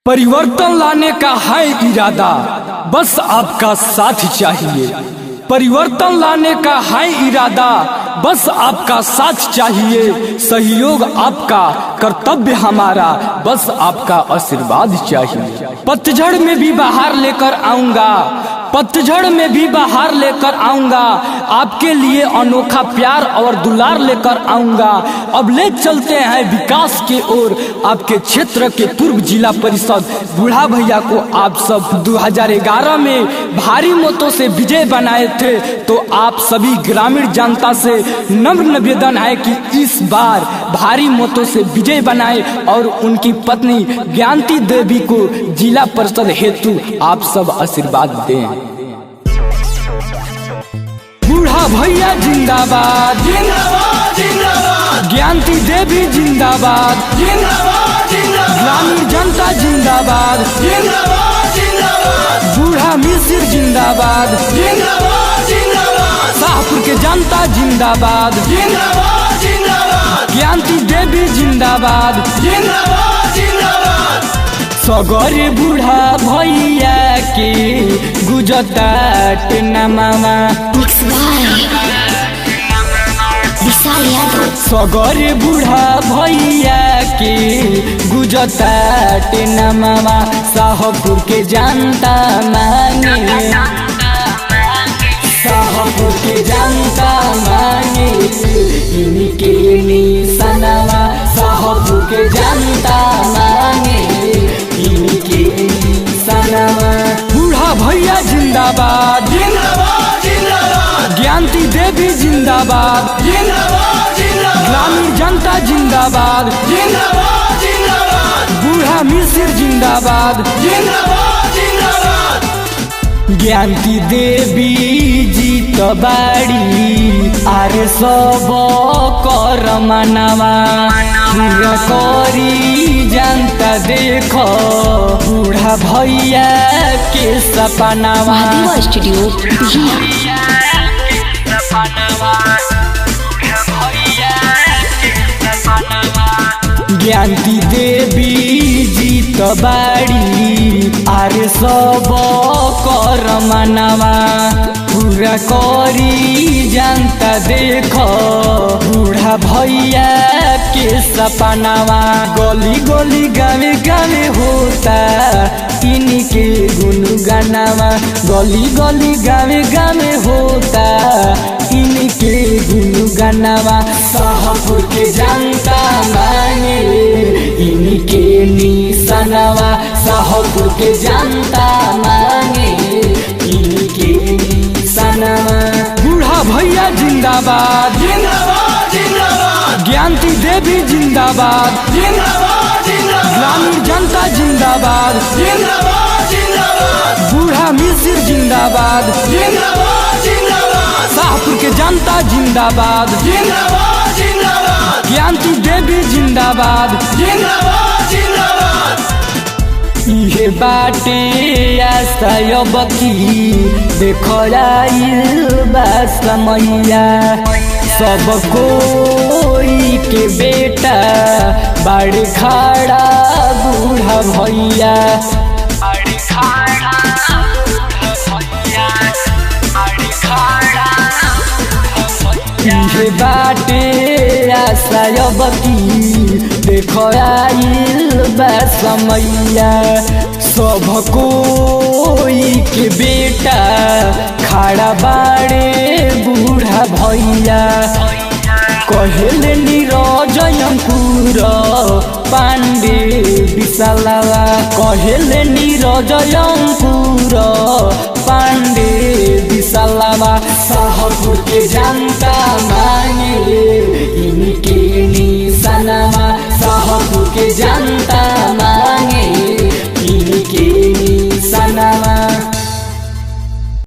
परिवर्तन लाने का है इरादा, बस आपका साथ चाहिए। परिवर्तन लाने का है इरादा, बस आपका साथ चाहिए। सहयोग आपका, कर्तव्य हमारा, बस आपका आशीर्वाद चाहिए। पतझड़ में भी बाहर लेकर आऊंगा, पतझड़ में भी बाहर लेकर आऊंगा। आपके लिए अनोखा प्यार और दुलार लेकर आऊंगा। अब ले चलते हैं विकास के ओर। आपके क्षेत्र के पूर्व जिला परिषद बूढ़ा भैया को आप सब 2011 में भारी मतों से विजय बनाए थे, तो आप सभी ग्रामीण जनता से नम्र निवेदन है कि इस बार भारी मतों से विजय बनाए और उनकी पत्नी ज्ञानती देवी को जिला परिषद हेतु आप सब आशीर्वाद दें। बूढ़ा भैया जिंदाबाद, जिंदाबाद जिंदाबाद, ज्ञानती देवी जिंदाबाद, जिंदाबाद जिंदाबाद, ग्रामीण जनता जिंदाबाद, जिंदाबाद जिंदाबाद, बूढ़ा मिसिर जिंदाबाद, जिंदाबाद जिंदाबाद, शाहपुर के जनता जिंदाबाद, जिंदाबाद जिंदाबाद, ज्ञानती देवी जिंदाबाद, जिंदाबाद जिंदाबाद। सगरे बूढ़ा भैया के गुजतात नमामा, Mixed by विशाल यादव। सगरे बूढ़ा भैया के गुजतात नमामा, शाहपुर के जनता मांगे, शाहपुर के जनता मांगे इनके निशानवा। शाहपुर के जनता मांगे इनके निशानवा। बूढ़ा भैया जिंदाबाद, जिंदाबाद जिंदाबाद, ज्ञानती देवी जिंदाबाद, जिंदाबाद जिंदाबाद, ग्रामीण जनता जिंदाबाद, जिंदाबाद जिंदाबाद, बूढ़ा मिसिर जिंदाबाद, जिंदाबाद जिंदाबाद। ज्ञानती देवी जीत बाड़ी आरे सब कर मनावा। पूरा करी जनता देखो बूढ़ा भैया के सपनावा। महादेवा स्टूडियो बिहिया। ज्ञानती देवी जीत बाड़ी आरे सब कर मनावा। पूरा करी जनता देखो बूढ़ा भैया के सपनावा। गली गली गावे गावे होता इनके गुनगानावा। गली गली गावे गावे होता इनके गुनगानावा। शाहपुर के जनता मांगे इनके निशानवा। शाहपुर के जनता मांगे इनके निशानवा। बूढ़ा भैया जिंदाबाद, जिंदाबाद जिंदाबाद, ज्ञानती देवी जिंदाबाद, जिंदाबाद जिंदाबाद, ग्रामीण जनता जिंदाबाद, जिंदाबाद जिंदाबाद, बूढ़ा मिसिर जिंदाबाद, जिंदाबाद जिंदाबाद, शाहपुर के जनता जिंदाबाद, जिंदाबाद जिंदाबाद, ज्ञानती देवी जिंदाबाद, जिंदाबाद जिंदाबाद। इहे बाटे आशा बकी देखो आइल बा समैया। सब कोई के बेटा बाड़ी खड़ा बूढ़ा भैया। इहे बाटे आशा बकी देखो आइल बा समैया। सब कोई के बेटा खड़ा बाड़े बूढ़ा भैया। कहले नीरज अंकुर पांडे विशालवा। कहले नीरज अंकुर पांडे विशालवा। शाहपुर के जनता मांगे